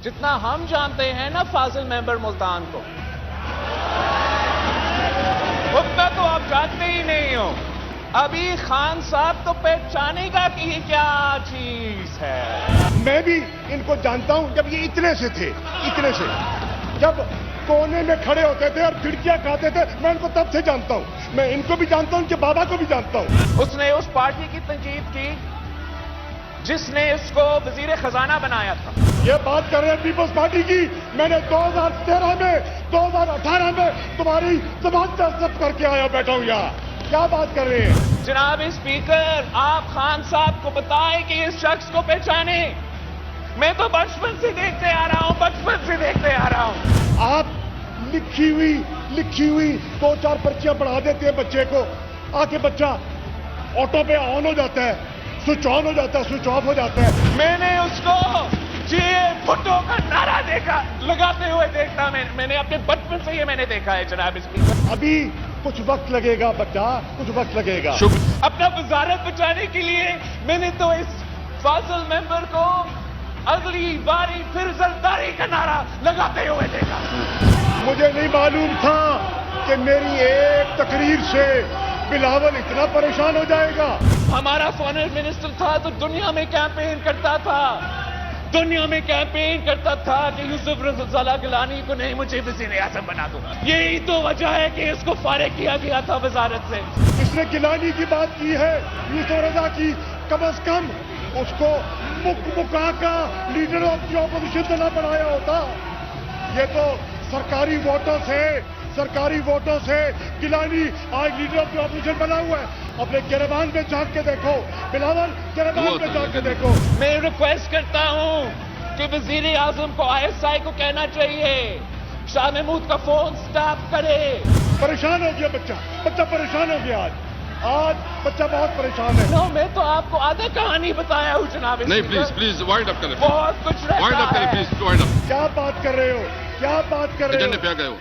جتنا ہم جانتے ہیں نا فاضل ممبر ملتان کو، اتنا تو آپ جانتے ہی نہیں ہو۔ ابھی خان صاحب تو پہچانے گا کہ یہ کیا چیز ہے۔ میں بھی ان کو جانتا ہوں، جب یہ اتنے سے تھے، اتنے سے جب کونے میں کھڑے ہوتے تھے اور کھڑکیاں کھاتے تھے، میں ان کو تب سے جانتا ہوں۔ میں ان کو بھی جانتا ہوں، ان کے بابا کو بھی جانتا ہوں۔ اس نے اس پارٹی کی تنقید کی جس نے اس کو وزیر خزانہ بنایا تھا۔ یہ بات کر رہے ہیں پیپلز پارٹی کی، میں نے 2013 میں 2018 میں تمہاری زبان سے عزت کر کے آیا بیٹھا ہوں یہاں۔ کیا بات کر رہے ہیں؟ جناب اسپیکر، آپ خان صاحب کو بتائیں کہ اس شخص کو پہچانے۔ میں تو بچپن سے دیکھتے آ رہا ہوں، بچپن سے دیکھتے آ رہا ہوں۔ آپ لکھی ہوئی 2-4 پرچیاں پڑھا دیتے ہیں بچے کو، آ کے بچہ آٹو پہ آن ہو جاتا ہے، سوئچ آن ہو جاتا ہے، سوئچ آف ہو جاتا ہے۔ میں نے اس کو بھٹو کا نعرہ دیکھا لگاتے ہوئے دیکھتا، میں نے اپنے بچپن سے یہ میں نے دیکھا ہے جناب اسپیکر۔ ابھی کچھ وقت لگے گا بچہ، کچھ وقت لگے گا۔ اپنا وزارت بچانے کے لیے میں نے تو اس فاضل ممبر کو اگلی باری پھر زرداری کا نعرہ لگاتے ہوئے دیکھا۔ مجھے نہیں معلوم تھا کہ میری ایک تقریر سے بلاول اتنا پریشان ہو جائے گا۔ ہمارا فارن منسٹر تھا تو دنیا میں کیمپین کرتا تھا، دنیا میں کیمپین کرتا تھا کہ یوسف رضا گیلانی کو نہیں، مجھے وزیر اعظم بنا دو۔ یہی تو وجہ ہے کہ اس کو فارغ کیا گیا تھا وزارت سے۔ اس نے گیلانی کی بات کی ہے، یوسف رضا کی، کم از کم اس کو مکا کا لیڈر آف دی اپوزیشن تو نہ بنایا ہوتا۔ یہ تو سرکاری ووٹوں سے گیلانی آج لیڈر آف دی اپوزیشن بنا ہوا ہے۔ اپنے گریبان پہ جھانک کے دیکھو بلاول، گریبان پہ جھانک کے دیکھو۔ میں ریکویسٹ کرتا ہوں کہ وزیر اعظم کو ISI کو کہنا چاہیے شاہ محمود کا فون سٹاپ کرے۔ پریشان ہو گیا بچہ پریشان ہو گیا آج بچہ بہت پریشان ہے۔ میں تو آپ کو آدھا کہانی بتایا ہوں جناب۔ نہیں پلیز وائنڈ اپ کریں، بہت کچھ رہتا ہے۔ پلیز وائنڈ اپ۔ کیا بات کر رہے ہو؟ ایجنڈے پہ آ گئے ہو۔